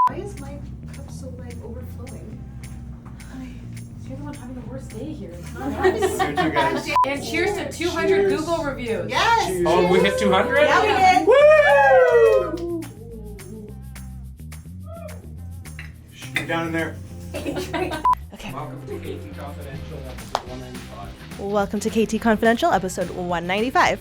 Why is my cup so overflowing? You're the one having the worst day here. It's not Cheers, you guys. And cheers to 200 Google reviews. Yes! Cheers. Oh, we hit 200? Yeah, we did. Woo! Get down in there. Okay. Welcome to KT Confidential, episode 195. Welcome to KT Confidential, episode 195.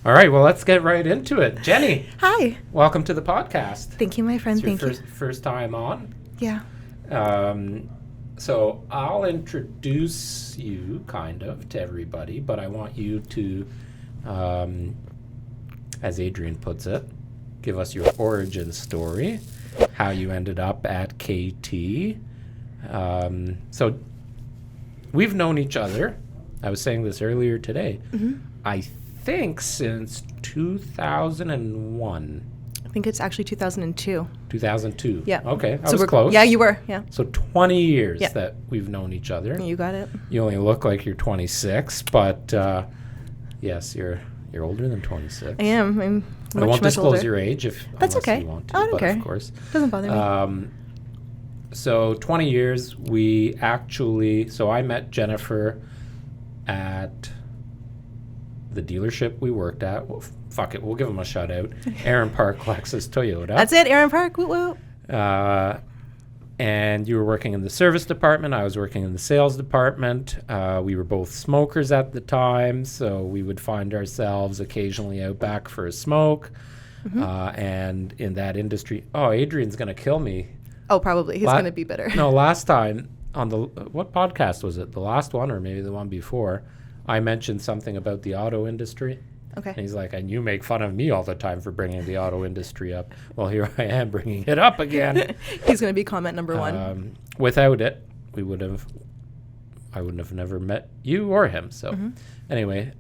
All right, well, let's get right into it. Jenny, Hi. welcome to the podcast. Thank you, my friend. It's your Thank you. first time on. Yeah. So I'll introduce you kind of to everybody, but I want you to, as Adrian puts it, give us your origin story, how you ended up at KT. So we've known each other. I was saying this earlier today. Mm-hmm. I think since 2001. I think it's actually 2002. 2002. Yeah. Okay, I So was we're close. Yeah, you were. Yeah. So 20 years Yeah. that we've known each other. You got it. You only look like you're 26, but yes, you're older than 26. I am. I'm I won't much disclose older. your age That's unless okay. you want to, I don't but care. of course. Doesn't bother me. So 20 years, so I met Jennifer at the dealership we worked at. Well, fuck it, we'll give them a shout out. Aaron Park Lexus Toyota. That's it, Aaron Park. Woo woo. And you were working in the service department. I was working in the sales department. We were both smokers at the time, so we would find ourselves occasionally out back for a smoke. Mm-hmm. And in that industry, Adrian's going to kill me. Oh, probably. He's going to be better. No, last time on what podcast was it? The last one or maybe the one before, I mentioned something about the auto industry. Okay. And he's like, and you make fun of me all the time for bringing the auto industry up. Well, here I am bringing it up again. He's going to be comment number one. Without it, I wouldn't have never met you or him. So anyway,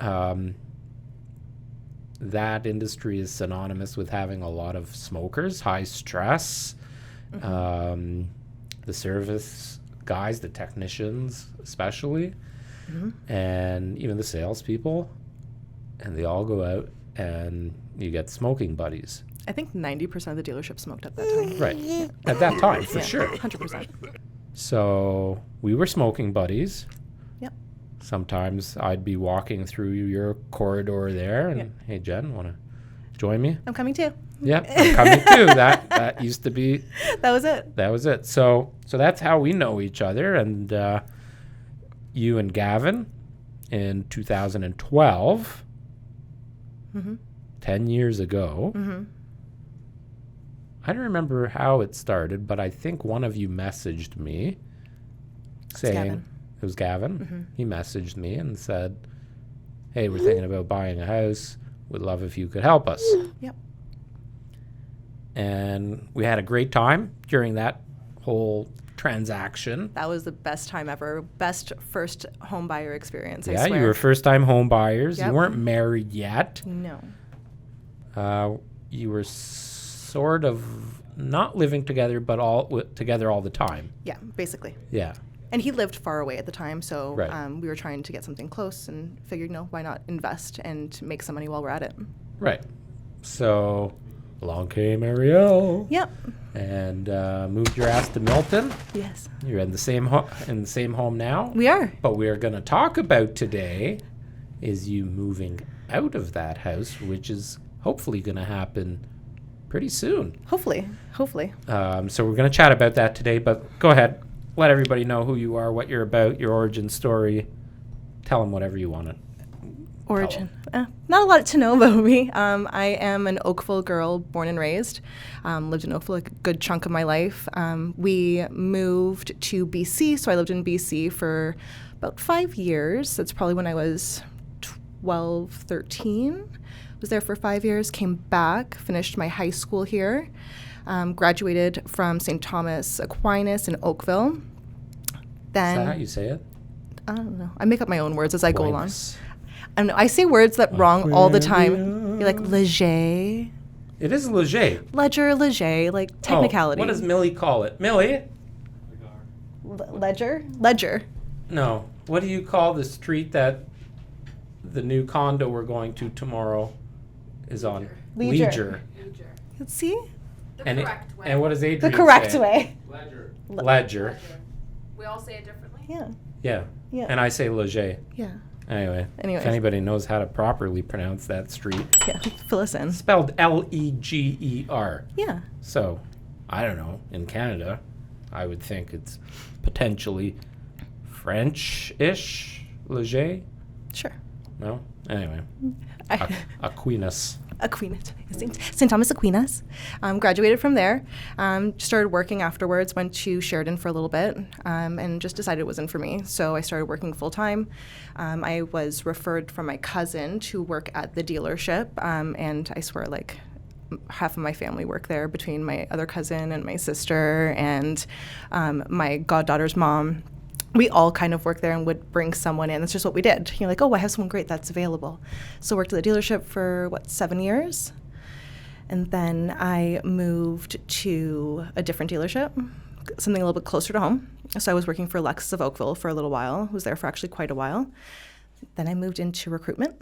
that industry is synonymous with having a lot of smokers, high stress. The service guys, the technicians especially, and even the salespeople. And they all go out and you get smoking buddies. I think 90% of the dealership smoked at that time. Right. At that time, for sure. 100%. So we were smoking buddies. Yep. Sometimes I'd be walking through your corridor there and, hey, Jen, want to join me? I'm coming too. Yep, I'm coming too. That used to be. That was it. That was it. So that's how we know each other. And you and Gavin in 2012. 10 years ago. I don't remember how it started, but I think one of you messaged me saying, Gavin. It was Gavin. He messaged me and said, hey, we're thinking about buying a house. Would love if you could help us. Yep. And we had a great time during that whole transaction. That was the best time ever. Best first home buyer experience, I Yeah, swear. you were first-time home buyers. Yep. You weren't married yet. No. You were sort of not living together, but together all the time. Yeah, basically. Yeah. And he lived far away at the time, so Right. we were trying to get something close and figured, why not invest and make some money while we're at it. Right. So along came Ariel. Yep. And moved your ass to Milton. Yes. You're in the same home now. We are. But we are going to talk about today is you moving out of that house, which is hopefully going to happen pretty soon. Hopefully. So we're going to chat about that today, but go ahead. Let everybody know who you are, what you're about, your origin story. Tell them whatever you want to. Origin. Not a lot to know about me. I am an Oakville girl, born and raised. Lived in Oakville a good chunk of my life. We moved to BC, so I lived in BC for about 5 years. That's probably when I was 12, 13. Was there for 5 years, came back, finished my high school here, graduated from St. Thomas Aquinas in Oakville. Then, Is that how you say it? I don't know. I make up my own words as I go along. Aquinas. I don't know. I say words that wrong all the time. You're like leger. It is Leger. Ledger, leger, like technicality. Oh, what does Millie call it? Millie? Ledger? Ledger. No. What do you call the street that the new condo we're going to tomorrow is on Leisure. Leisure. Let's see. The And, correct way. and what does The Adrian correct say? way. Ledger. We all say it differently. Yeah. Yeah. Yeah. And I say Leger. Yeah. Anyway, Anyways. if anybody knows how to properly pronounce that street, Yeah. Fill us in. spelled Leger. Yeah. So, I don't know. In Canada, I would think it's potentially French-ish, Leger. Sure. No? Anyway, I, Aquinas. Aquinas, St. Thomas Aquinas. Graduated from there. Started working afterwards. Went to Sheridan for a little bit, and just decided it wasn't for me. So I started working full time. I was referred from my cousin to work at the dealership, and I swear, like, half of my family work there between my other cousin and my sister and my goddaughter's mom. We all kind of worked there and would bring someone in. That's just what we did. You're like, oh, I have someone great that's available. So worked at the dealership for, 7 years? And then I moved to a different dealership, something a little bit closer to home. So I was working for Lexus of Oakville for a little while. Was there for actually quite a while. Then I moved into recruitment.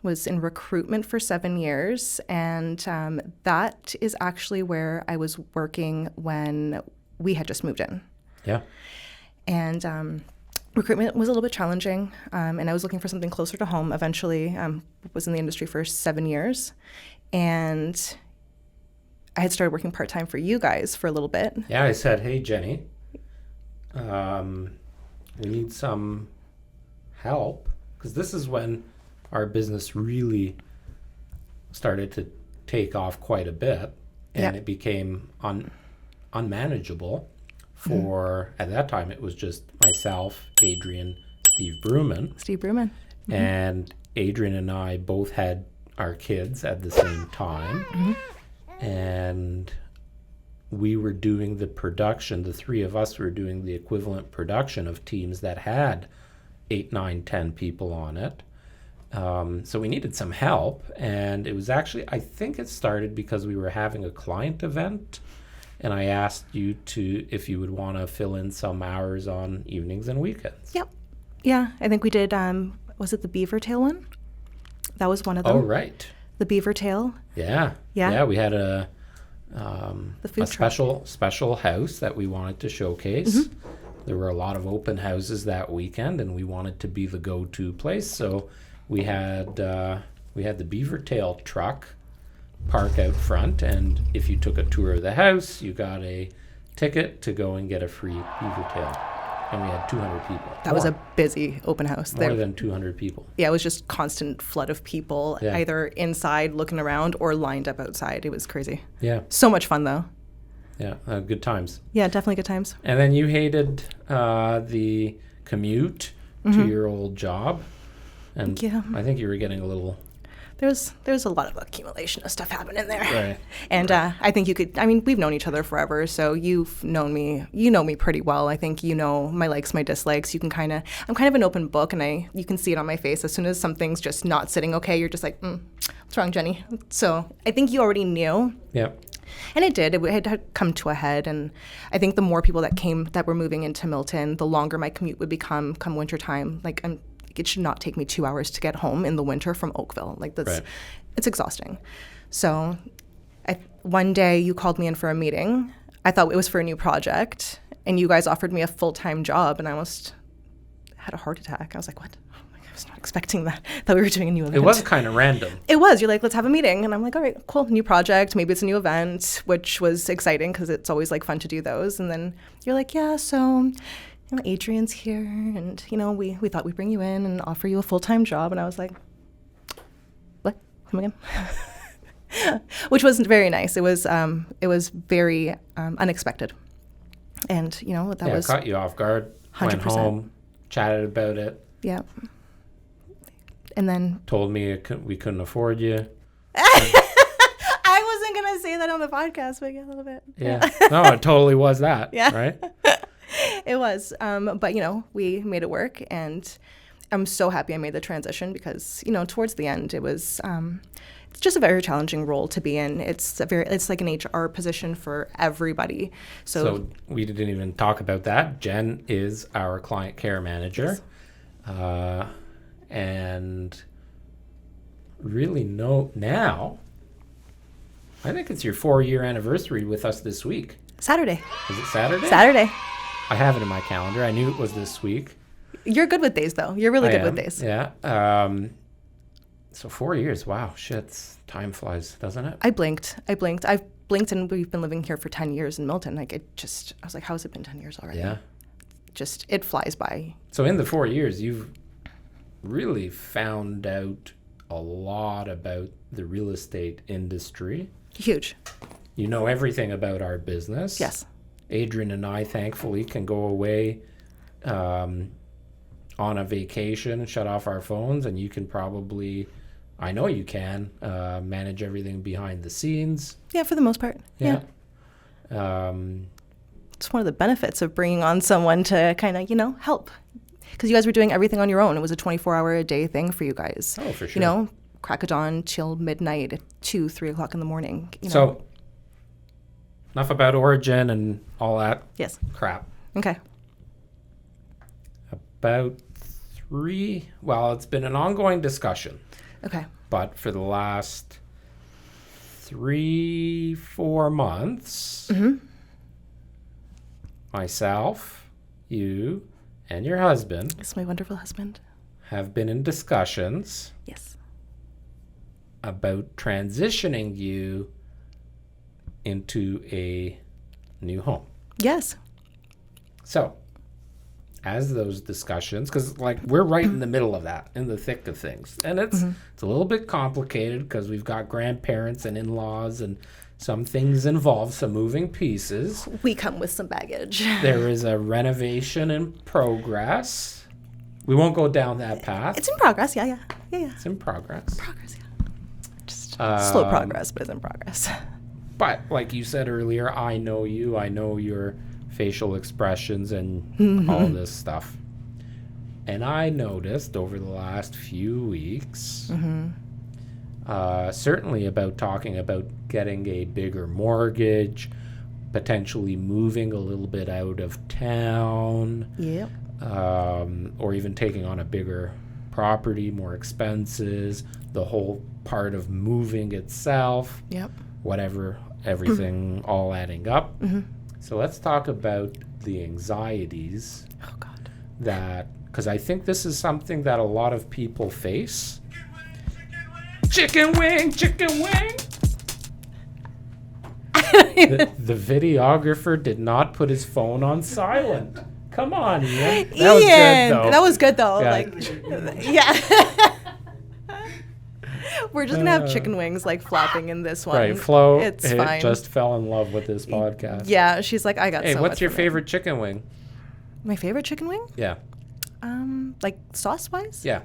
Was in recruitment for 7 years. And that is actually where I was working when we had just moved in. Yeah. And recruitment was a little bit challenging, and I was looking for something closer to home. Eventually, was in the industry for 7 years, and I had started working part-time for you guys for a little bit. Yeah, I said, hey, Jenny, we need some help, because this is when our business really started to take off quite a bit, and it became unmanageable. For, at that time, it was just myself, Adrian, Steve Bruman. Mm-hmm. And Adrian and I both had our kids at the same time. Mm-hmm. And we were doing the production, the three of us were doing the equivalent production of teams that had 8, 9, 10 people on it. So we needed some help. And it was actually, I think it started because we were having a client event. And I asked you if you would want to fill in some hours on evenings and weekends. Yep. Yeah, I think we did, was it the beaver tail one? That was one of them. Oh, right. The beaver tail. Yeah. Yeah. Yeah, we had a food truck. special house that we wanted to showcase. Mm-hmm. There were a lot of open houses that weekend, and we wanted to be the go-to place. So we had the beaver tail truck park out front, and if you took a tour of the house, you got a ticket to go and get a free beaver tail. And we had 200 people. That was a busy open house. More than 200 people. Yeah, it was just constant flood of people, either inside looking around or lined up outside. It was crazy. Yeah. So much fun, though. Yeah, good times. Yeah, definitely good times. And then you hated the commute to your old job. And I think you were getting a little... There's a lot of accumulation of stuff happening there. Right. And I think we've known each other forever, so you've known me, pretty well. I think you know my likes, my dislikes. I'm kind of an open book, and you can see it on my face. As soon as something's just not sitting okay, you're just like, what's wrong, Jenny? So I think you already knew. Yeah. And it did. It had come to a head, and I think the more people that were moving into Milton, the longer my commute would become come wintertime. It should not take me 2 hours to get home in the winter from Oakville. It's exhausting. So one day you called me in for a meeting. I thought it was for a new project, and you guys offered me a full-time job, and I almost had a heart attack. I was like, what? I was not expecting that. I thought we were doing a new event. It was kind of random. It was. You're like, let's have a meeting. And I'm like, all right, cool, new project. Maybe it's a new event, which was exciting because it's always fun to do those. And then you're like, yeah, so... Adrian's here, and we thought we'd bring you in and offer you a full-time job. And I was like, what? Come again? Which was very nice. It was very unexpected, and that was caught you off guard. 100%. Went home, chatted about it. Yeah, and then told me we couldn't afford you. I wasn't gonna say that on the podcast, but yeah, a little bit. Yeah, no, it totally was that. Yeah, right. It was, but we made it work, and I'm so happy I made the transition because towards the end it was it's just a very challenging role to be in. It's like an HR position for everybody. So we didn't even talk about that. Jen is our client care manager, yes. And really know now. I think it's your 4-year anniversary with us this week. Saturday. Is it Saturday? Saturday. I have it in my calendar. I knew it was this week. You're good with days, though. You're really good with am, days. Yeah. So 4 years. Wow. Shit. Time flies, doesn't it? I blinked. I've blinked, and we've been living here for 10 years in Milton. Like, I was like, how has it been 10 years already? Yeah. Just, it flies by. So in the 4 years, you've really found out a lot about the real estate industry. Huge. You know everything about our business. Yes. Adrian and I, thankfully, can go away on a vacation and shut off our phones, and you can probably, I know you can, manage everything behind the scenes. Yeah, for the most part. Yeah. It's one of the benefits of bringing on someone to kind of, help. Because you guys were doing everything on your own. It was a 24-hour-a-day thing for you guys. Oh, for sure. Crack of dawn till midnight, 2, 3 o'clock in the morning. So, enough about Origin and all that Yes. crap. Okay. About it's been an ongoing discussion. Okay. But for the last 3-4 months, myself, you, and your husband It's my wonderful husband. have been in discussions Yes. about transitioning you into a new home. Yes. So, as those discussions, because we're right in the middle of that, in the thick of things, and it's a little bit complicated because we've got grandparents and in-laws and some things involved, some moving pieces. We come with some baggage. There is a renovation in progress. We won't go down that path. It's in progress. Yeah. It's in progress. Progress, yeah. Just slow progress, but it's in progress. But like you said earlier, I know you. I know your facial expressions and all this stuff. And I noticed over the last few weeks, certainly about talking about getting a bigger mortgage, potentially moving a little bit out of town, Yep. or even taking on a bigger property, more expenses, the whole part of moving itself, Yep. whatever, everything all adding up. So let's talk about the anxieties Oh, God. that, because I think this is something that a lot of people face. Chicken wing, chicken wing. The videographer did not put his phone on silent. Come on, Ian. That was good, though. That was good, though. Yeah. We're just going to have chicken wings, flopping in this one. Right, Flo It's fine. just fell in love with this podcast. Yeah, she's like, I got Hey, so what's much your from it. favorite chicken wing? My favorite chicken wing? Yeah. Sauce-wise? Yeah.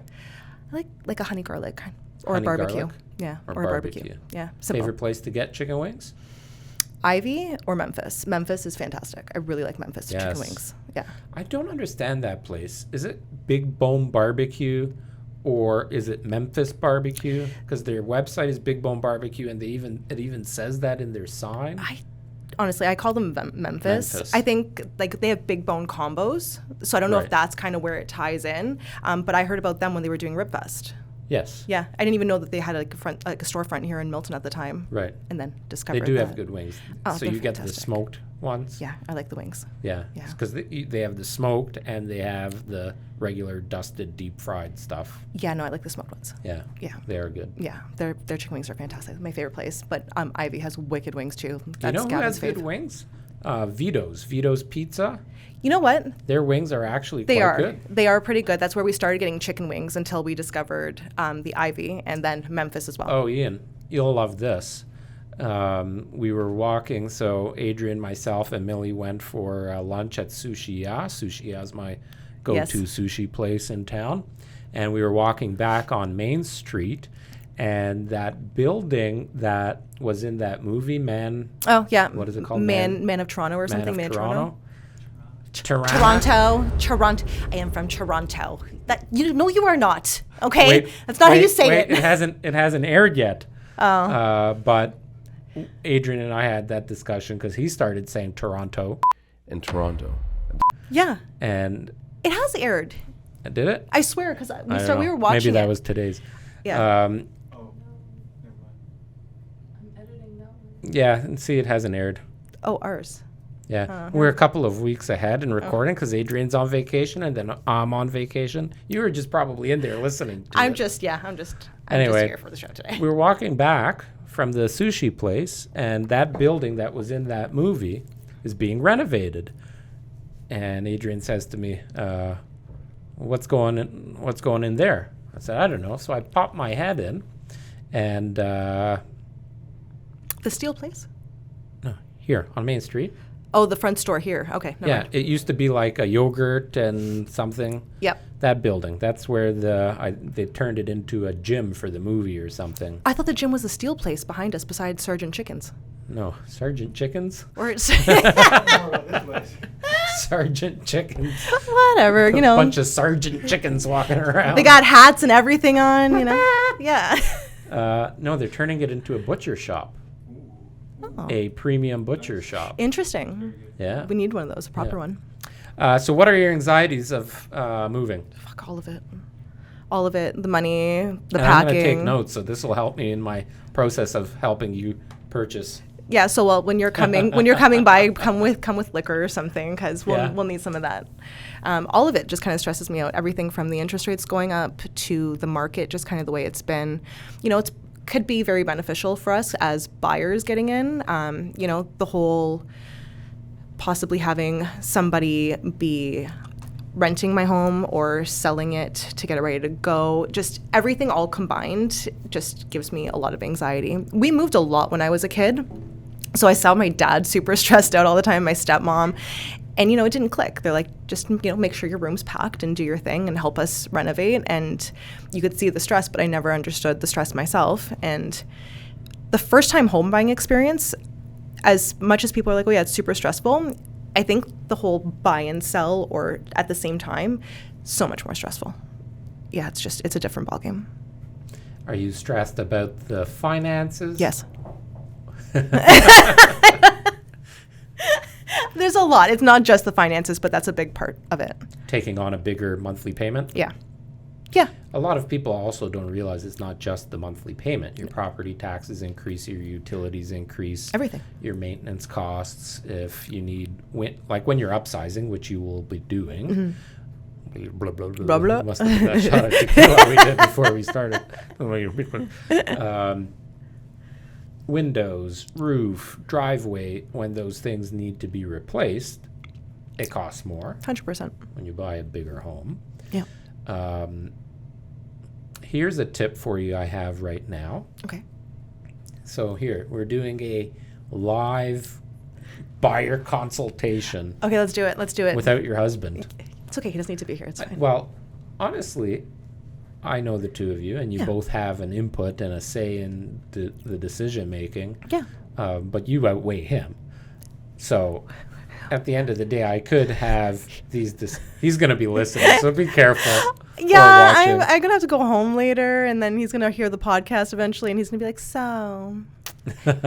I like a honey garlic kind. Or Honey a barbecue. garlic? Yeah, Or or a barbecue. barbecue. Yeah, simple. Favorite place to get chicken wings? Ivy or Memphis? Memphis is fantastic. I really like Memphis chicken Yes. wings. Yeah. I don't understand that place. Is it Big Bone Barbecue or is it Memphis Barbecue? Because their website is Big Bone Barbecue, and it even says that in their sign. Honestly, I call them Memphis. I think they have big bone combos, so I don't know Right. if that's kind of where it ties in. But I heard about them when they were doing Ribfest. Yes. Yeah, I didn't even know that they had a storefront here in Milton at the time. Right. And then discovered They do have that. good wings. Oh, So they're you get the fantastic. smoked ones. Yeah, I like the wings. Yeah. Yeah. Because they have the smoked and they have the regular dusted deep fried stuff. Yeah, no, I like the smoked ones. Yeah. Yeah. They are good. Yeah, their chicken wings are fantastic. My favorite place. But Ivy has wicked wings too. You That's know who Gavin's has good fave. wings? Vito's Pizza. You know what? Their wings are actually They quite are. good. They are pretty good. That's where we started getting chicken wings until we discovered the Ivy and then Memphis as well. Oh, Ian, you'll love this. We were walking, so Adrian, myself, and Millie went for lunch at Sushi Ya. Sushi Ya is my go-to sushi place in town. And we were walking back on Main Street, and that building that was in that movie, Oh, yeah. What is it called? Man of Toronto or something? Man of Toronto? Toronto. I am from Toronto. No, you are not. Okay, that's not how you say it. It hasn't aired yet. But Adrian and I had that discussion because he started saying Toronto. In Toronto. Yeah, And it has aired. did it? I swear, because I don't we know. were watching. Maybe that it. was today's. Yeah. Yeah, and see, it hasn't aired. Oh, ours. Yeah, we're a couple of weeks ahead in recording because Adrian's on vacation and then I'm on vacation. You were just probably in there listening to I'm it. just here for the show today. We were walking back from the sushi place, and that building that was in that movie is being renovated. And Adrian says to me, what's going in there? I said, I don't know. So I popped my head in, and The steel place? no, here on Main Street. Oh, the front store here. Okay. Never Yeah, mind. it used to be like a yogurt and something. Yep. That building. That's where they turned it into a gym for the movie or something. I thought the gym was the steel place behind us beside Sergeant Chickens. No, Sergeant Chickens? Or it's More about this place. Sergeant Chickens. whatever, you know. Bunch of Sergeant Chickens walking around. They got hats and everything on, you know. Yeah. No, they're turning it into a butcher shop. Oh. A premium butcher shop. Interesting. Yeah. We need one of those, a proper Yeah. one. So what are your anxieties of moving? Fuck all of it. All of it. The money, the And packing. I'm going to take notes, so this will help me in my process of helping you purchase. Yeah, so well, when you're coming by, come with liquor or something, because we'll need some of that. All of it just kind of stresses me out. Everything from the interest rates going up to the market, just kind of the way it's been. You know, could be very beneficial for us as buyers getting in. You know, the whole possibly having somebody be renting my home or selling it to get it ready to go. Just everything all combined just gives me a lot of anxiety. We moved a lot when I was a kid. So I saw my dad super stressed out all the time, my stepmom, and, you know, it didn't click. They're like, just, you know, make sure your room's packed and do your thing and help us renovate. And you could see the stress, but I never understood the stress myself. And the first time home buying experience, as much as people are like, oh yeah, it's super stressful, I think the whole buy and sell or at the same time, so much more stressful. Yeah, it's a different ballgame. Are you stressed about the finances? Yes. There's a lot. It's not just the finances, but that's a big part of it. Taking on a bigger monthly payment? Yeah. Yeah. A lot of people also don't realize it's not just the monthly payment. Your property taxes increase, your utilities increase. Everything. Your maintenance costs. If you need, like when you're upsizing, which you will be doing. Blah, blah, blah, Blah, blah. Must have been that shot of tequila we did before we started. Windows, roof, driveway, when those things need to be replaced, it costs more 100%. when you buy a bigger home. Yeah. Here's a tip for you I have right now. Okay. So here, we're doing a live buyer consultation Okay, let's do it. Let's do it. without your husband. It's okay. He doesn't need to be here. It's fine. Well, honestly, I know the two of you, and you Yeah. both have an input and a say in the decision making. Yeah. But you outweigh him. So at the end of the day, I could have he's going to be listening, so be careful. Yeah, or watching. I'm going to have to go home later, and then he's going to hear the podcast eventually, and he's going to be like, so,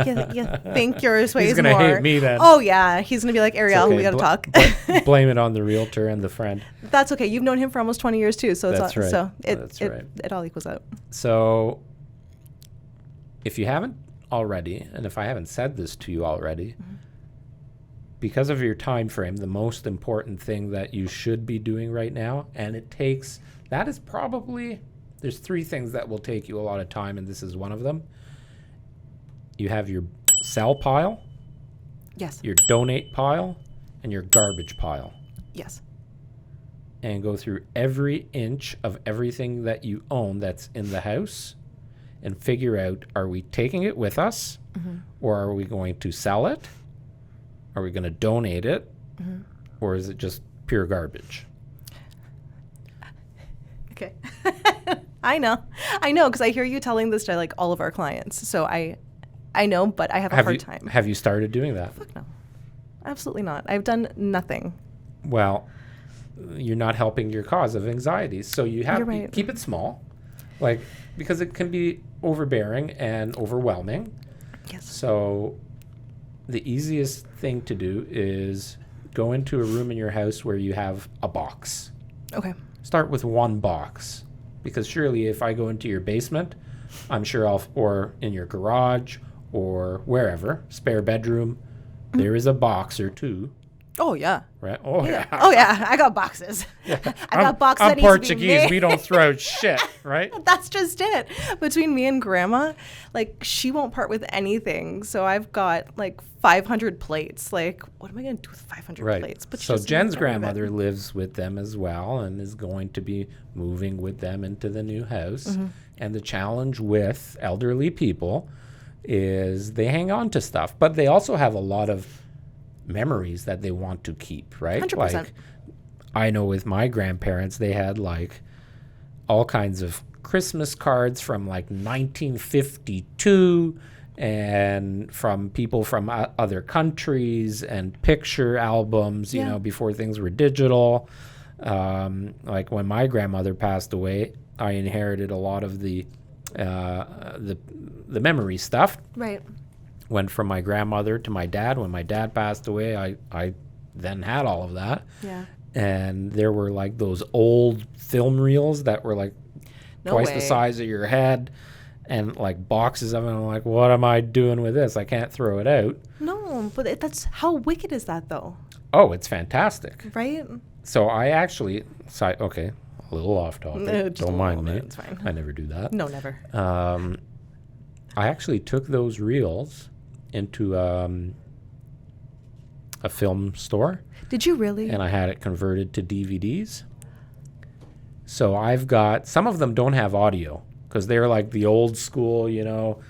you think yours weighs gonna more. hate me then. Oh, yeah. He's going to be like, It's Ariel, okay. we got to talk. Blame it on the realtor and the friend. That's okay. You've known him for almost 20 years, too, so That's right. So That's right. it all equals out. So if you haven't already, and if I haven't said this to you already, because of your time frame, the most important thing that you should be doing right now, and there's three things that will take you a lot of time, and this is one of them. You have your sell pile, Yes. your donate pile, and your garbage pile. Yes. And go through every inch of everything that you own that's in the house and figure out, are we taking it with us, or are we going to sell it? Are we going to donate it? Or is it just pure garbage? Okay. I know, because I hear you telling this to like all of our clients. So I know, but I have a hard time. Have you started doing that? Fuck no, absolutely not. I've done nothing. Well, you're not helping your cause of anxieties. So you have You're right. keep it small, because it can be overbearing and overwhelming. Yes. So the easiest thing to do is go into a room in your house where you have a box. Okay. Start with one box, because surely if I go into your basement, I'm sure or in your garage or wherever, spare bedroom, there is a box or two. Oh, yeah. Right? Oh, yeah. Oh, yeah. I got boxes. I got boxes that I'm need to be Portuguese. made. We don't throw out shit, right? That's just it. Between me and grandma, like, she won't part with anything. So I've got like 500 plates. Like, what am I going to do with 500 plates? But So she's Jen's not part of it. grandmother lives with them as well and is going to be moving with them into the new house. And the challenge with elderly people is they hang on to stuff, but they also have a lot of memories that they want to keep, right? 100%. Like, I know with my grandparents, they had like all kinds of Christmas cards from like 1952 and from people from other countries and picture albums, you know, before things were digital. Like when my grandmother passed away, I inherited a lot of the memory stuff. Right. Went from my grandmother to my dad. When my dad passed away, I then had all of that. Yeah. And there were like those old film reels that were like twice the size of your head and like boxes of them. I'm like, what am I doing with this? I can't throw it out. No, but that's how wicked is that though? Oh, it's fantastic. Right? So I actually, okay, a little off topic. No, just Don't a mind little me. bit, it's fine. I never do that. No, never. I actually took those reels into a film store. Did you really? And I had it converted to DVDs. So I've got, some of them don't have audio because they're like the old school, you know,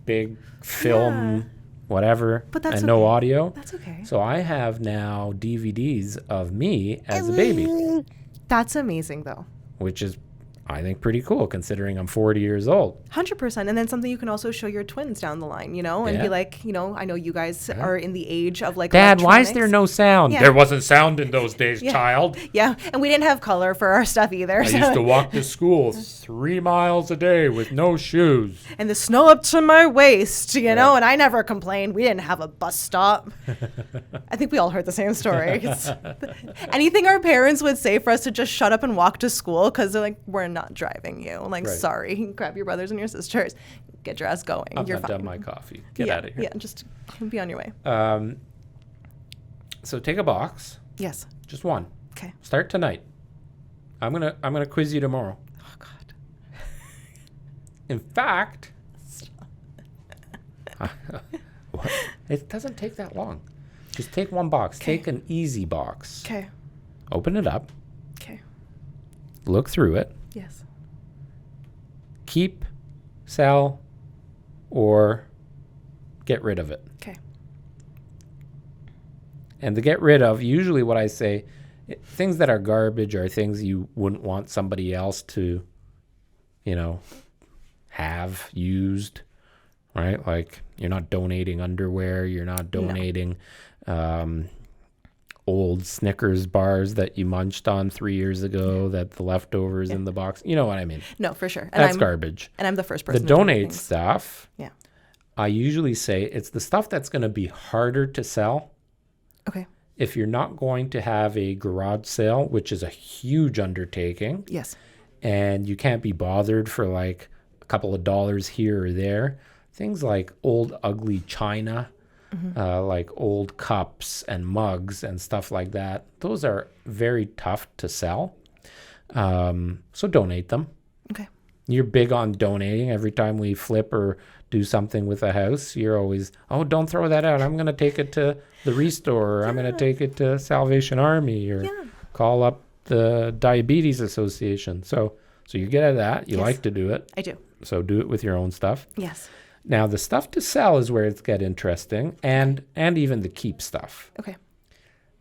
big film, whatever, But that's and no okay. audio. That's okay. So I have now DVDs of me as a baby, That's amazing though. which is, I think, pretty cool considering I'm 40 years old. 100%. And then something you can also show your twins down the line, you know, and be Yeah. like, you know, I know you guys are in the age of like Dad, why is electronics. there no sound? Yeah. There wasn't sound in those days, Yeah. child. Yeah, and we didn't have color for our stuff either. I used to walk to school 3 miles a day with no shoes. And the snow up to my waist, you know, and I never complained. We didn't have a bus stop. I think we all heard the same story. Anything our parents would say for us to just shut up and walk to school because they're like, we're not driving you. I'm like, Right. sorry, grab your brothers and your sisters. Get your ass going. I'm You're not fine. done my coffee. Get yeah, out of here. Yeah, just be on your way. So take a box, Yes. just one. Okay. Start tonight. I'm gonna quiz you tomorrow. Oh, God. In fact, it doesn't take that long. Just take one box. Okay. Take an easy box. Okay. Open it up. Okay. Look through it. Yes. Keep, sell, or get rid of it. Okay. And to get rid of, usually what I say, things that are garbage are things you wouldn't want somebody else to, you know, have used, right? Like you're not donating underwear, you're not donating old Snickers bars that you munched on 3 years ago that the leftovers in the box. You know what I mean? No, for sure. That's garbage. And I'm the first The person to donate donate things. stuff, Yeah. I usually say it's the stuff that's going to be harder to sell. Okay. If you're not going to have a garage sale, which is a huge undertaking, Yes. and you can't be bothered for like a couple of dollars here or there, things like old ugly china, like old cups and mugs and stuff like that, those are very tough to sell. So donate them. Okay. You're big on donating. Every time we flip or do something with a house, you're always, oh, don't throw that out. I'm going to take it to the restore, or I'm going to take it to Salvation Army, or call up the Diabetes Association. So you get at that. You like to do it. I do. So do it with your own stuff. Yes. Now, the stuff to sell is where it's get interesting, and even the keep stuff. Okay.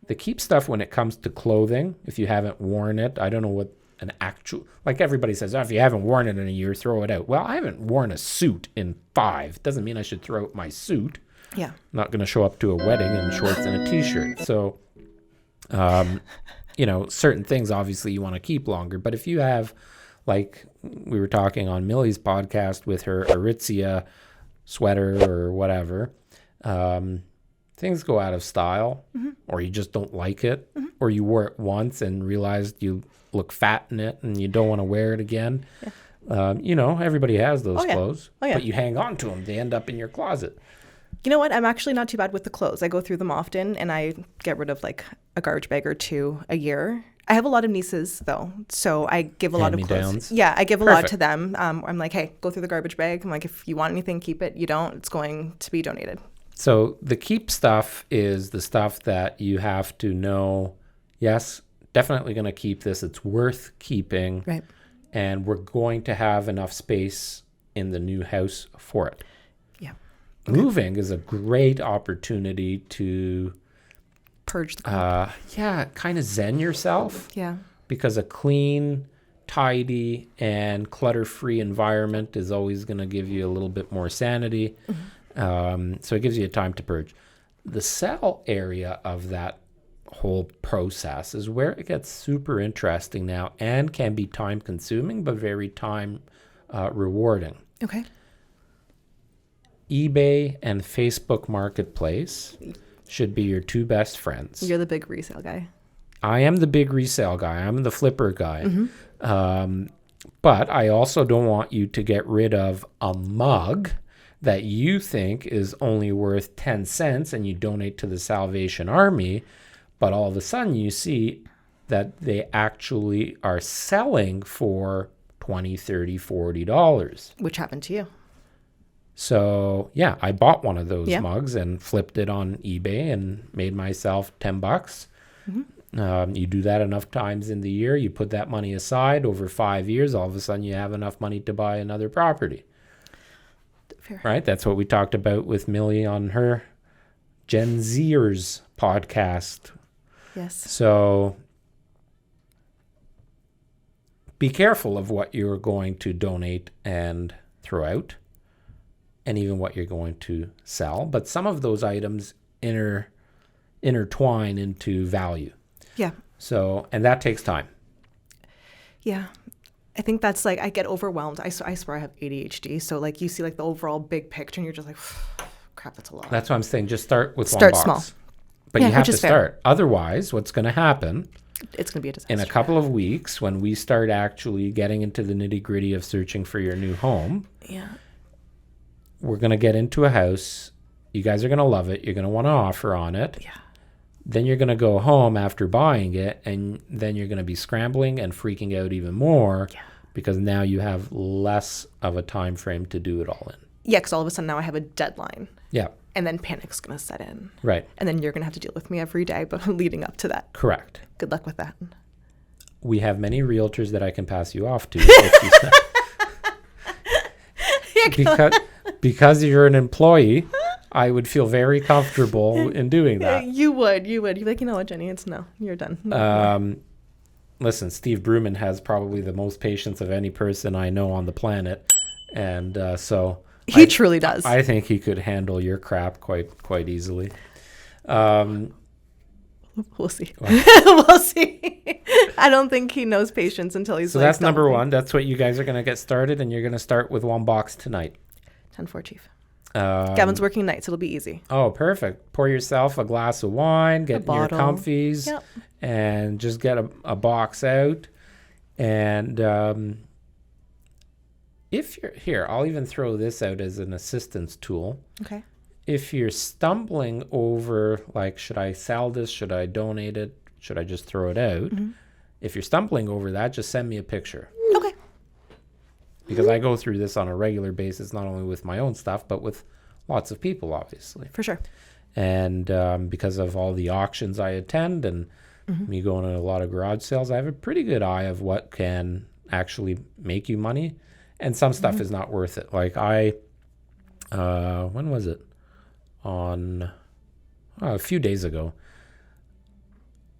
The keep stuff, when it comes to clothing, if you haven't worn it, I don't know what an actual, like everybody says, oh, if you haven't worn it in a year, throw it out. Well, I haven't worn a suit in 5. Doesn't mean I should throw out my suit. Yeah. I'm not going to show up to a wedding in shorts and a t-shirt. So, you know, certain things obviously you want to keep longer. But if you have, like we were talking on Millie's podcast with her Aritzia sweater or whatever, things go out of style, or you just don't like it, or you wore it once and realized you look fat in it and you don't want to wear it again. Everybody has those Oh, yeah. clothes, Oh, yeah. but you hang on to them. They end up in your closet. You know what? I'm actually not too bad with the clothes. I go through them often, and I get rid of like a garbage bag or two a year. I have a lot of nieces, though, so I give a lot of clothes. Hand-me-downs? Yeah, I give a lot Perfect. to them. I'm like, hey, go through the garbage bag. I'm like, if you want anything, keep it. You don't, it's going to be donated. So the keep stuff is the stuff that you have to know, yes, definitely going to keep this. It's worth keeping. Right. And we're going to have enough space in the new house for it. Yeah. Moving is a great opportunity to, Purge the crap. kind of zen yourself, Yeah. because a clean, tidy, and clutter-free environment is always going to give you a little bit more sanity. So it gives you a time to purge. The sell area of that whole process is where it gets super interesting now and can be time-consuming, but very time rewarding. Okay. eBay and Facebook Marketplace should be your two best friends. You're the big resale guy. I am the big resale guy. I'm the flipper guy. But I also don't want you to get rid of a mug that you think is only worth 10 cents and you donate to the Salvation Army, but all of a sudden you see that they actually are selling for $20, $30, $40. Which happened to you. So yeah, I bought one of those Yeah. mugs and flipped it on eBay and made myself $10. You do that enough times in the year, you put that money aside over 5 years, all of a sudden you have enough money to buy another property. Fair. Right? That's what we talked about with Millie on her Gen Zers podcast. Yes. So be careful of what you're going to donate and throw out, and even what you're going to sell. But some of those items intertwine into value. Yeah. So, and that takes time. Yeah. I think that's like, I get overwhelmed. I swear I have ADHD. So like you see like the overall big picture and you're just like, crap, that's a lot. That's what I'm saying. Just start with Start one box. small. But Yeah, you have which to is fair. start. Otherwise, what's going to happen It's going to be a disaster. in a couple of weeks when we start actually getting into the nitty gritty of searching for your new home, Yeah. we're going to get into a house. You guys are going to love it. You're going to want to offer on it. Yeah. Then you're going to go home after buying it, and then you're going to be scrambling and freaking out even more because now you have less of a time frame to do it all in. Yeah, because all of a sudden now I have a deadline. Yeah, And then panic's going to set in. right. And then you're going to have to deal with me every day, but leading up to that. Correct. Good luck with that. We have many realtors that I can pass you off to. Because you're an employee, I would feel very comfortable in doing that. You would. You'd be like, you know what, Jenny, it's no. You're done. Listen, Steve Bruman has probably the most patience of any person I know on the planet. And so he truly does. I think he could handle your crap quite easily. Um, We'll see. We'll see. I don't think he knows patience until he's so like, that's number "Don't one. That's what you guys are going to get started, and you're going to start with one box tonight. 10-4, Chief. Gavin's working nights. It'll be easy. Oh, perfect. Pour yourself a glass of wine, get in your bottle. comfies, Yep. and just get a box out. And if you're here, I'll even throw this out as an assistance tool. Okay. If you're stumbling over, like, should I sell this? Should I donate it? Should I just throw it out? Mm-hmm. If you're stumbling over that, just send me a picture. Okay. Because I go through this on a regular basis, not only with my own stuff, but with lots of people, obviously. For sure. And because of all the auctions I attend and me going to a lot of garage sales, I have a pretty good eye of what can actually make you money. And some stuff is not worth it. Like when was it? A few days ago,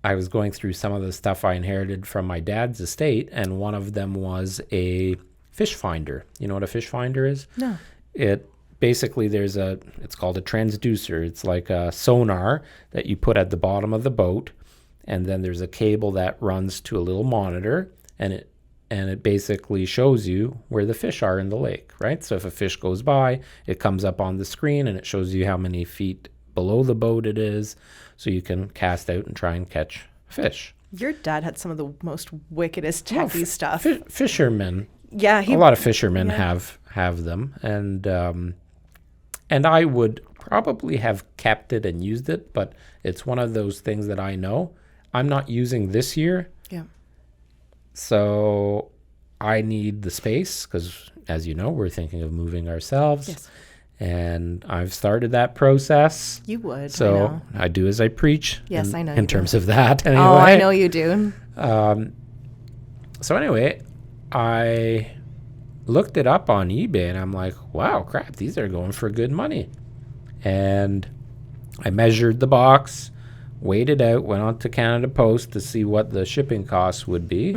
I was going through some of the stuff I inherited from my dad's estate, and one of them was a fish finder. You know what a fish finder is? No. It basically it's called a transducer. It's like a sonar that you put at the bottom of the boat, and then there's a cable that runs to a little monitor, and it basically shows you where the fish are in the lake, right? So if a fish goes by, it comes up on the screen and it shows you how many feet below the boat it is, so you can cast out and try and catch fish. Your dad had some of the most wickedest techie stuff. Fishermen Yeah, a lot of fishermen have them, and I would probably have kept it and used it, but it's one of those things that I know I'm not using this year. Yeah. So I need the space because, as you know, we're thinking of moving ourselves. Yes. And I've started that process. You would. So I do as I preach. Yes, I know you in do. terms of that. Anyway. Oh, I know you do. So anyway, I looked it up on eBay and I'm like, wow, crap, these are going for good money. And I measured the box, weighed it out, went on to Canada Post to see what the shipping costs would be,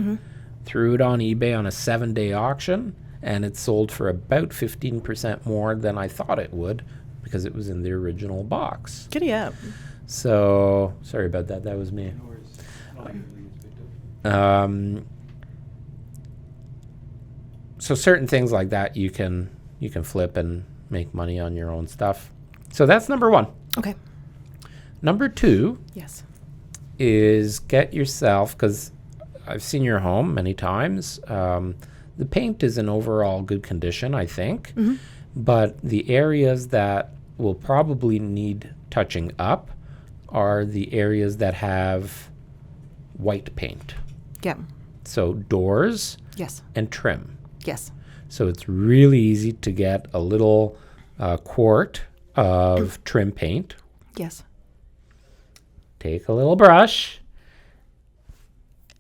threw it on eBay on a 7-day auction, and it sold for about 15% more than I thought it would because it was in the original box. Giddy up. So, sorry about that. That was me. No worries. I don't usually get picked up. So certain things like that you can flip and make money on your own stuff. So that's number 1. Okay. Number 2 Yes. is get yourself, because I've seen your home many times. The paint is in overall good condition, I think. But the areas that will probably need touching up are the areas that have white paint. Yeah. So doors Yes. and trim. Yes. So it's really easy to get a little quart of trim paint. Yes. Take a little brush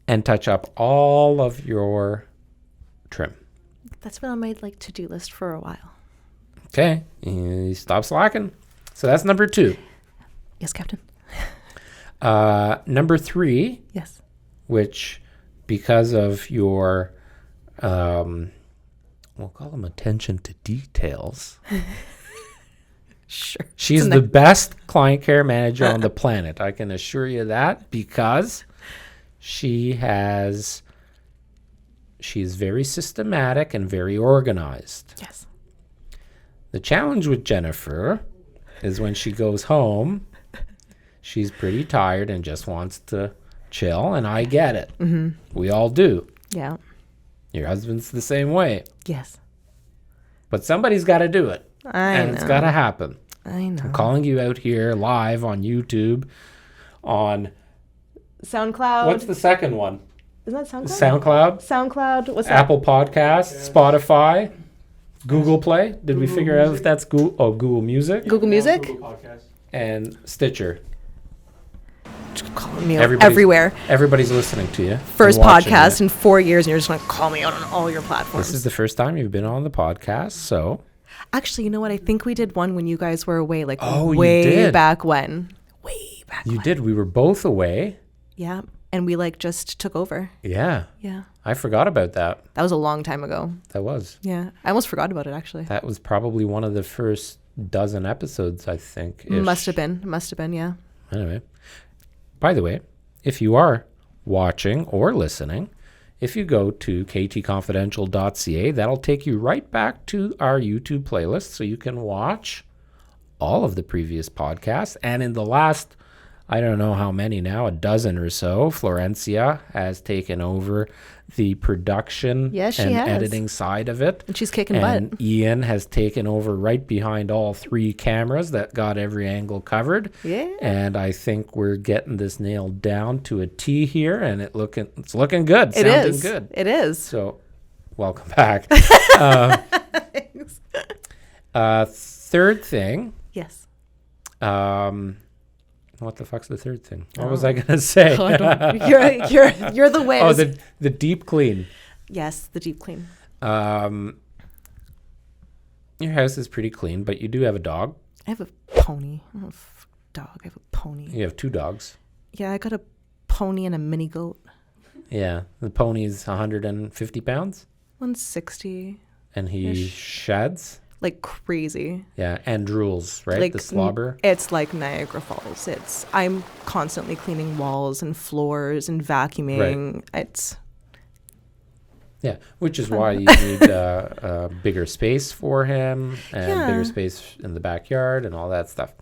and touch up all of your trim. That's been on my to-do list for a while. Okay, you stop slacking. So that's number 2. Yes, Captain. Number 3, Yes. which because of your, we'll call them attention to details. Sure. She's the best client care manager on the planet. I can assure you that because she's very systematic and very organized. Yes. The challenge with Jennifer is when she goes home, she's pretty tired and just wants to chill, and I get it. We all do. Yeah. Your husband's the same way. Yes. But somebody's got to do it. I know. It's got to happen. I know. I'm calling you out here live on YouTube on... SoundCloud. What's the second one? Isn't that SoundCloud? SoundCloud, SoundCloud. What's that? Apple Podcasts, Spotify, Google Play. Did we figure out if that's Google? Oh, Google Music Google Music. Google Podcast. and Stitcher. Just calling me out Everybody's- everywhere. Everybody's listening to you. First and watching podcast you. in 4 years, and you're just going to call me out on all your platforms. This is the first time you've been on the podcast, so Actually, you know what? I think we did one when you guys were away, Oh, you way did. back when. Way back you when. did. We were both away. Yeah. And we just took over. Yeah, Yeah. I forgot about that. That was a long time ago. That was Yeah. I almost forgot about it, actually. that was probably one of the first dozen episodes, I think. Must have been. Yeah. Anyway, by the way, if you are watching or listening, if you go to ktconfidential.ca, that'll take you right back to our YouTube playlist so you can watch all of the previous podcasts. And in the last, I don't know how many now, a dozen or so, Florencia has taken over the production Yes, she and has. editing side of it. And she's kicking And butt. Ian has taken over right behind all 3 cameras that got every angle covered. Yeah. And I think we're getting this nailed down to a T here, and it's looking good. It sounding is. good. It is. So, welcome back. Third thing. Yes. What the fuck's the third thing? What was I gonna say? Oh, I don't- you're the whiz. Oh, the deep clean. Yes, the deep clean. Your house is pretty clean, but you do have a dog. I have a pony. I don't have a dog. I have a pony. You have 2 dogs. Yeah, I got a pony and a mini goat. Yeah, the pony's 150 pounds, 160. and he Ish. sheds. Like crazy. Yeah, and drools, right? Like The slobber. It's like Niagara Falls. I'm constantly cleaning walls and floors and vacuuming. It's Yeah, which is why you need a bigger space for him and Yeah. bigger space in the backyard and all that stuff.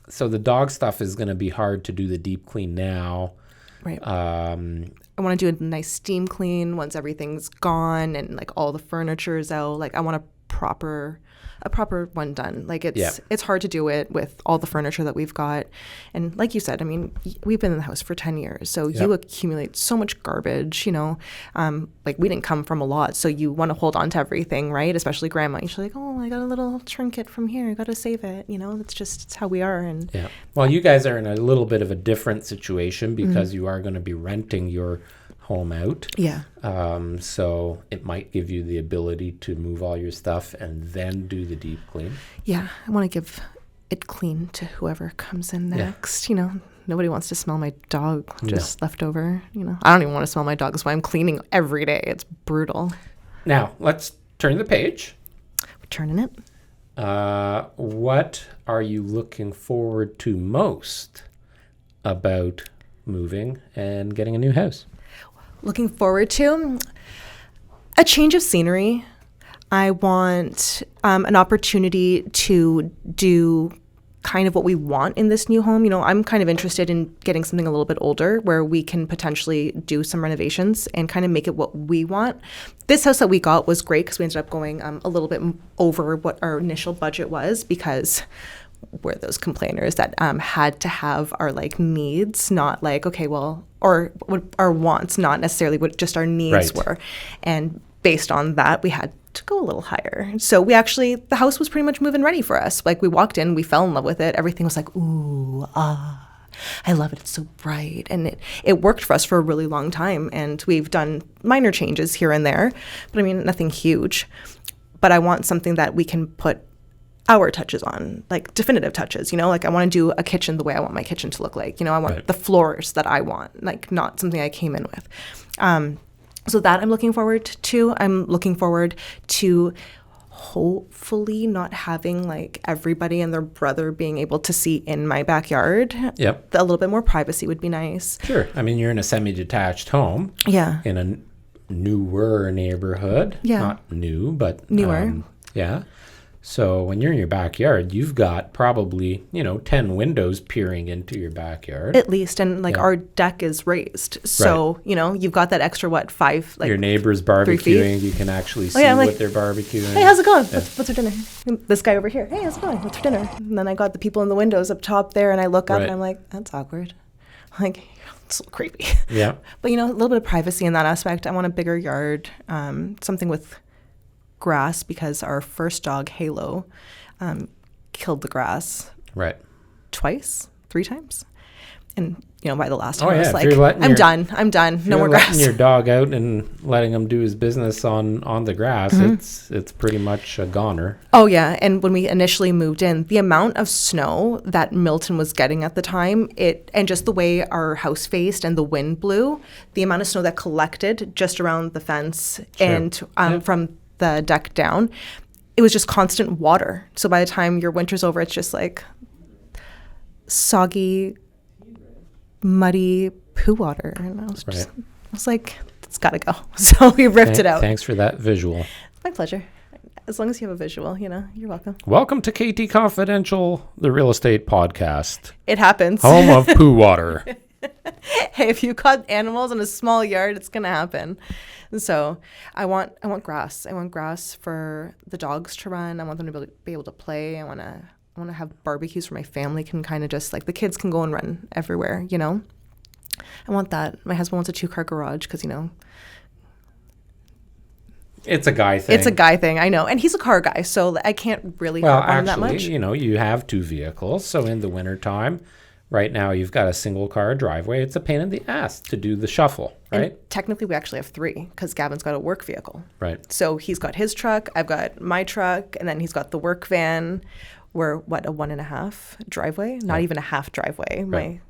So the dog stuff is going to be hard to do the deep clean now. right. want to do a nice steam clean once everything's gone and like all the furniture is out. Like I want a proper one done. Like it's hard to do it with all the furniture that we've got. And like you said, I mean, we've been in the house for 10 years. So you accumulate so much garbage, you know, like we didn't come from a lot. So you want to hold on to everything, right? Especially grandma. You're like, oh, I got a little trinket from here. I got to save it. You know, it's how we are. And yeah. Well, you guys are in a little bit of a different situation because you are going to be renting your home out. Yeah. So it might give you the ability to move all your stuff and then do the deep clean. Yeah. I want to give it clean to whoever comes in next. You know, nobody wants to smell my dog just left over. You know, I don't even want to smell my dog. That's why I'm cleaning every day. It's brutal. Now, let's turn the page. We're turning it. What are you looking forward to most about moving and getting a new house? Looking forward to a change of scenery. I want an opportunity to do kind of what we want in this new home. You know, I'm kind of interested in getting something a little bit older where we can potentially do some renovations and kind of make it what we want. This house that we got was great because we ended up going a little bit over what our initial budget was because we're those complainers that had to have our like needs, not like, okay, well, or what our wants, not necessarily what just our needs were. And based on that, we had to go a little higher. So the house was pretty much move-in ready for us. Like we walked in, we fell in love with it. Everything was like, ooh, I love it. It's so bright. And it worked for us for a really long time. And we've done minor changes here and there, but I mean, nothing huge. But I want something that we can put our touches on, like definitive touches, you know, like I want to do a kitchen the way I want my kitchen to look like, you know, I want the floors that I want, like not something I came in with. So that I'm looking forward to. I'm looking forward to hopefully not having like everybody and their brother being able to see in my backyard. Yep. A little bit more privacy would be nice. Sure. I mean, you're in a semi-detached home. Yeah. In a newer neighborhood. Yeah. Not new, but newer. Yeah. So when you're in your backyard, you've got probably, 10 windows peering into your backyard. At least. And like our deck is raised. So, you've got that extra, 5, like your neighbor's barbecuing. You can actually see what they're barbecuing. Hey, how's it going? Yeah. What's for dinner? This guy over here. Hey, how's it going? What's for dinner? And then I got the people in the windows up top there and I look up and I'm like, that's awkward. Like, it's a little creepy. Yeah. But, a little bit of privacy in that aspect. I want a bigger yard, something with grass because our first dog, Halo, killed the grass. Right. 3 times. And, by the last time I was like, I'm done. No more grass. Letting your dog out and letting him do his business on the grass, it's pretty much a goner. Oh, yeah. And when we initially moved in, the amount of snow that Milton was getting at the time, and just the way our house faced and the wind blew, the amount of snow that collected just around the fence and from the deck down, it was just constant water. So by the time your winter's over, it's just like soggy, muddy poo water. And I was like, it's got to go. So we ripped it out. Thanks for that visual. My pleasure. As long as you have a visual, you're welcome. Welcome to KT Confidential, the real estate podcast. It happens. Home of poo water. Hey, if you caught animals in a small yard, it's going to happen. So I want grass. I want grass for the dogs to run. I want them to be able to play. I want to have barbecues where my family can kind of just like the kids can go and run everywhere, I want that. My husband wants a 2-car garage because, it's a guy thing. It's a guy thing, I know. And he's a car guy, so I can't really harp on him that much. You have 2 vehicles. So in the wintertime, right now you've got a single car driveway. It's a pain in the ass to do the shuffle, right? And technically we actually have 3 because Gavin's got a work vehicle. Right. So he's got his truck, I've got my truck, and then he's got the work van. We're a 1.5 driveway, not even a half driveway. Right.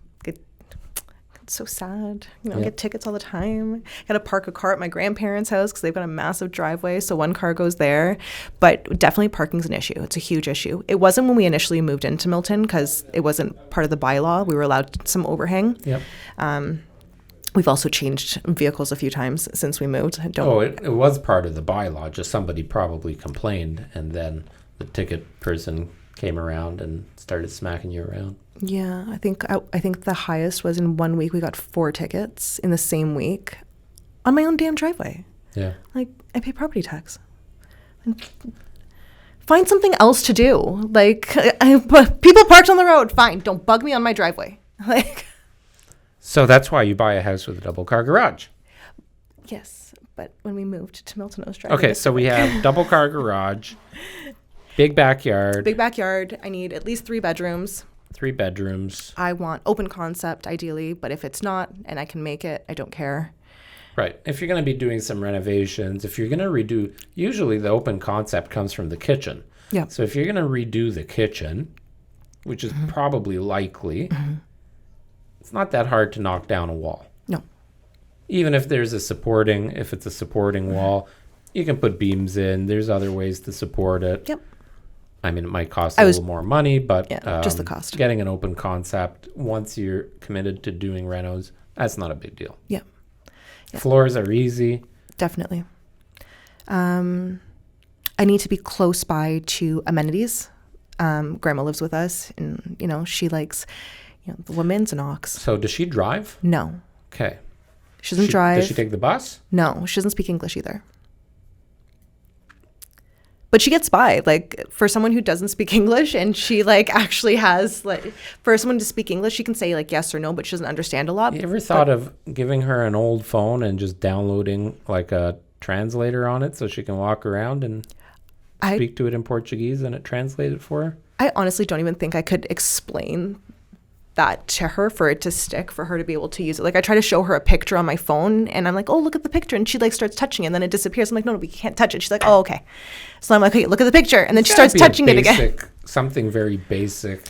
It's so sad. I get tickets all the time. Got to park a car at my grandparents' house because they've got a massive driveway, so one car goes there. But definitely parking's an issue. It's a huge issue. It wasn't when we initially moved into Milton because it wasn't part of the bylaw. We were allowed some overhang. Yep. We've also changed vehicles a few times since we moved. It was part of the bylaw. Just somebody probably complained, and then the ticket person came around and started smacking you around. Yeah, I think the highest was in 1 week we got 4 tickets in the same week on my own damn driveway. Yeah. Like, I pay property tax. And find something else to do. Like, people parked on the road. Fine, don't bug me on my driveway. Like, So that's why you buy a house with a double car garage. yes, but when we moved to Milton, I was driving. Okay, so we have double car garage, big backyard, Big backyard. I need at least 3 bedrooms. 3 bedrooms. I want open concept, ideally, but if it's not and I can make it, I don't care. Right. If you're going to be doing some renovations, if you're going to redo, usually the open concept comes from the kitchen. Yeah. So if you're going to redo the kitchen, which is probably likely, it's not that hard to knock down a wall. No. Even if it's a supporting wall, you can put beams in. There's other ways to support it. Yep. I mean, it might cost a little more money, but Yeah, just the cost. Getting an open concept, once you're committed to doing renos, that's not a big deal. Yeah. Yeah. Floors are easy. Definitely. I need to be close by to amenities. Grandma lives with us, and she likes, the women's and ox. So does she drive? No, Okay. she doesn't drive. Does she take the bus? No, she doesn't speak English either. But she gets by, like, for someone who doesn't speak English, and she, like, actually has, like, for someone to speak English, she can say, like, yes or no, but she doesn't understand a lot. You ever thought of giving her an old phone and just downloading, like, a translator on it so she can walk around and speak to it in Portuguese and it translate it for her? I honestly don't even think I could explain that to her for it to stick, for her to be able to use it. Like, I try to show her a picture on my phone, and I'm like, oh, look at the picture, and she, like, starts touching it, and then it disappears. I'm like, no, we can't touch it. She's like, oh, okay. So I'm like, okay, look at the picture, and then she starts touching it again. Something very basic.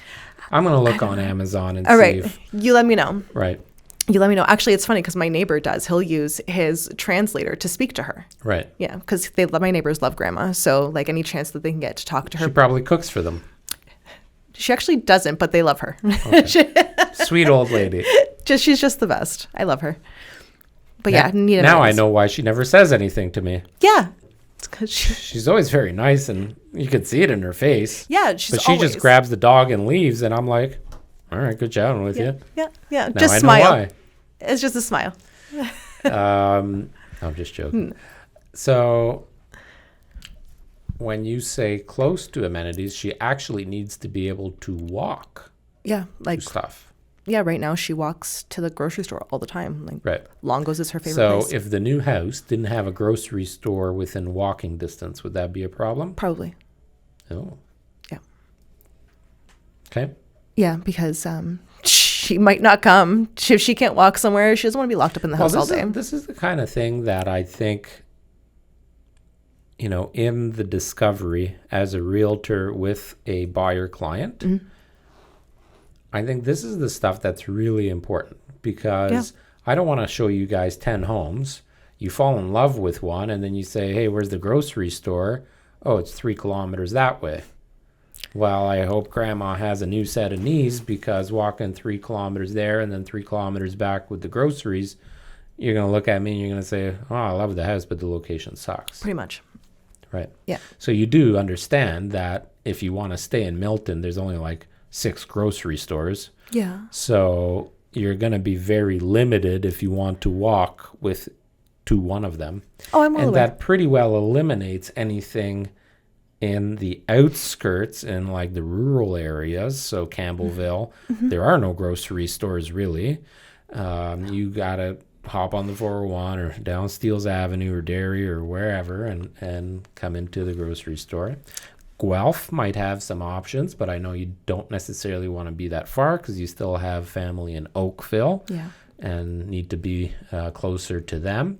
I'm going to look on Amazon and All see right, if... you let me know. Right. You let me know. Actually, it's funny because my neighbor does. He'll use his translator to speak to her. Right. Yeah, because my neighbors love grandma, so, like, any chance that they can get to talk to her. She probably cooks for them. She actually doesn't, but they love her. Okay. Sweet old lady. She's just the best. I love her. But Now I know why she never says anything to me. Yeah. It's because she's always very nice, and you can see it in her face. Yeah, but she just grabs the dog and leaves, and I'm like, all right, good chatting with you. Yeah. Now Just I know smile. why. It's just a smile. I'm just joking. So when you say close to amenities, she actually needs to be able to walk Yeah, to stuff. Yeah, right now she walks to the grocery store all the time. Like, right. Longo's is her favorite So place. if the new house didn't have a grocery store within walking distance, would that be a problem? Probably. Oh. Yeah. Okay. Yeah, because she might not come. If she can't walk somewhere, she doesn't want to be locked up in the house all day. This is the kind of thing that I think, in the discovery as a realtor with a buyer client, I think this is the stuff that's really important because I don't want to show you guys 10 homes. You fall in love with one and then you say, hey, where's the grocery store? Oh, it's 3 kilometers that way. Well, I hope grandma has a new set of knees because walking 3 kilometers there and then 3 kilometers back with the groceries, you're going to look at me and you're going to say, oh, I love the house, but the location sucks. Pretty much. Right. Yeah. So you do understand that if you want to stay in Milton, there's only like 6 grocery stores. Yeah. So you're going to be very limited if you want to walk to one of them. Oh, I'm well and aware. that pretty well eliminates anything in the outskirts in like the rural areas. So Campbellville, there are no grocery stores really. You got to hop on the 401 or down Steeles Avenue or Derry or wherever and come into the grocery store. Guelph might have some options, but I know you don't necessarily want to be that far because you still have family in Oakville and need to be closer to them.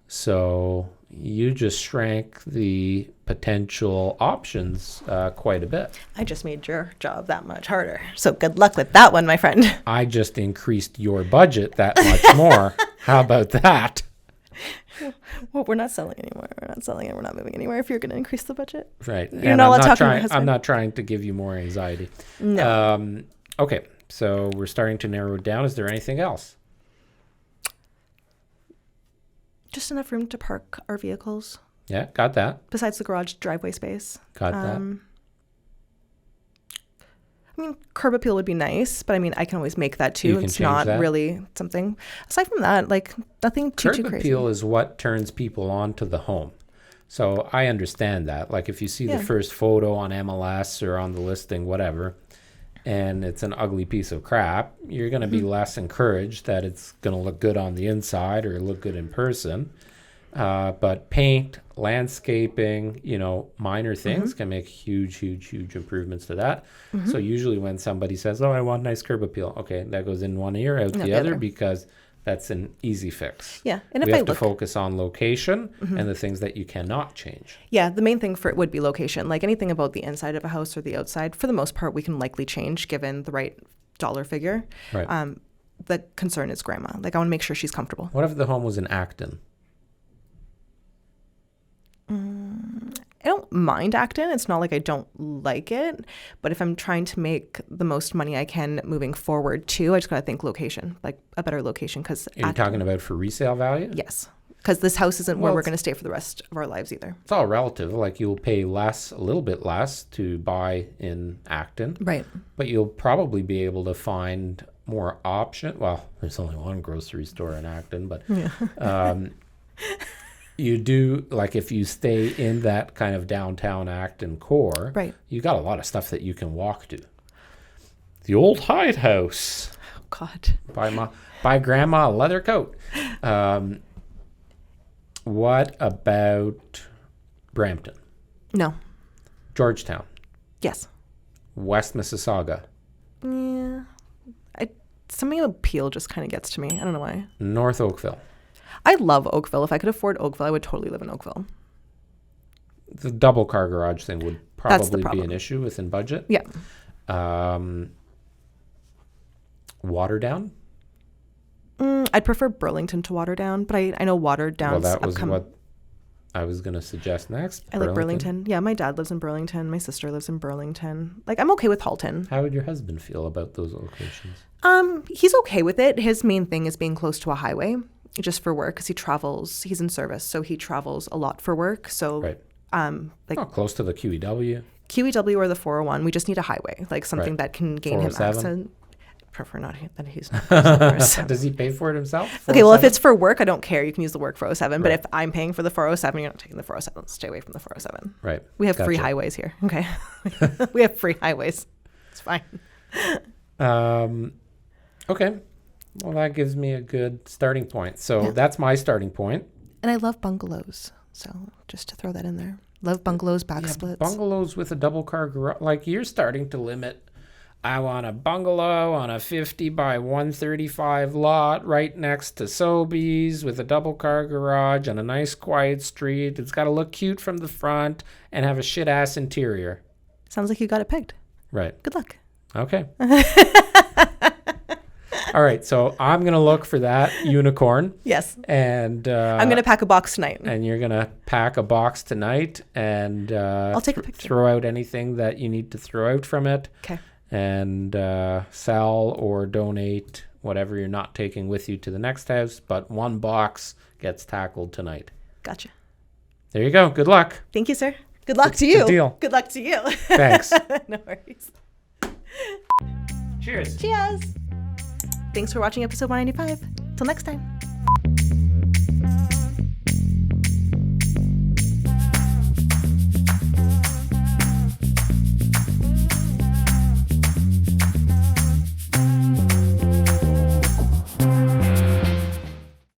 So you just shrank the potential options quite a bit. I just made your job that much harder. So good luck with that one, my friend. I just increased your budget that much more. How about that? Well, we're not selling anymore. We're not selling it. We're not moving anywhere if you're going to increase the budget. Right. You're not allowed to talk to my husband. I'm not trying to give you more anxiety. No. Okay. So we're starting to narrow it down. Is there anything else? Just enough room to park our vehicles. Yeah, got that. Besides the garage driveway space. Got that. I mean, curb appeal would be nice, but I mean, I can always make that too. You can It's change not that. really something. Aside from that, like nothing too Curb crazy. appeal is what turns people onto the home. So I understand that. Like if you see the first photo on MLS or on the listing, whatever, and it's an ugly piece of crap, you're going to be less encouraged that it's going to look good on the inside or look good in person. But paint, landscaping, minor things can make huge improvements to that. So usually when somebody says, oh, I want nice curb appeal, okay, that goes in one ear, out the other, because that's an easy fix. Yeah, and if we I have to look, focus on location and the things that you cannot change. yeah, the main thing for it would be location. Like anything about the inside of a house or the outside, for the most part, we can likely change given the right dollar figure. Right. The concern is grandma. Like I want to make sure she's comfortable. What if the home was in Acton? I don't mind Acton. It's not like I don't like it, but if I'm trying to make the most money I can moving forward too, I just got to think location, like a better location. Because Are you talking about for resale value? Yes, because this house isn't where Well, we're going to stay for the rest of our lives either. It's all relative. Like you'll pay less, a little bit less to buy in Acton, Right. but you'll probably be able to find more option. Well, there's only one grocery store in Acton, but you do, like if you stay in that kind of downtown Acton core, Right. you got a lot of stuff that you can walk to. The old Hyde House. Oh God. Buy grandma a leather coat. What about Brampton? No. Georgetown? Yes. West Mississauga? Yeah. Something about Peel just kind of gets to me. I don't know why. North Oakville? I love Oakville. If I could afford Oakville, I would totally live in Oakville. The double car garage thing would That's the probably be problem. an issue within budget. Yeah. Waterdown? I'd prefer Burlington to Waterdown, but I know Waterdown's Well, that was upcoming. what I was going to suggest next. I like Burlington. Yeah, my dad lives in Burlington. My sister lives in Burlington. Like, I'm okay with Halton. How would your husband feel about those locations? He's okay with it. His main thing is being close to a highway, just for work, because he travels. He's in service, so he travels a lot for work. So, Right. like Close to the QEW. QEW or the 401, we just need a highway, like something Right. that can gain him 407? access. Prefer not that he's not. 407. Does he pay for it himself? Okay, well, if 407? it's for work, I don't care. You can use the work 407. But Right. if I'm paying for the 407, you're not taking the 407. Stay away from the 407. Right. We have free Gotcha. highways here. Okay. We have free highways. It's fine. Okay. Well, that gives me a good starting point. So that's my starting point. And I love bungalows. So just to throw that in there. Love bungalows, back splits. Bungalows with a double car garage. Like you're starting to limit. I want a bungalow on a 50 by 135 lot right next to Sobeys with a double car garage on a nice quiet street. It's got to look cute from the front and have a shit ass interior. Sounds like you got it pegged. Right. Good luck. Okay. All right. So I'm going to look for that unicorn. Yes. And I'm going to pack a box tonight. and you're going to pack a box tonight and I'll take a picture. throw out anything that you need to throw out from it. Okay. And sell or donate whatever you're not taking with you to the next house, but one box gets tackled tonight. Gotcha. There you go. Good luck. Thank you, sir. Good luck to you. Good deal. Good luck to you. Thanks. No worries. Cheers. Cheers. Thanks for watching episode 195. Till next time.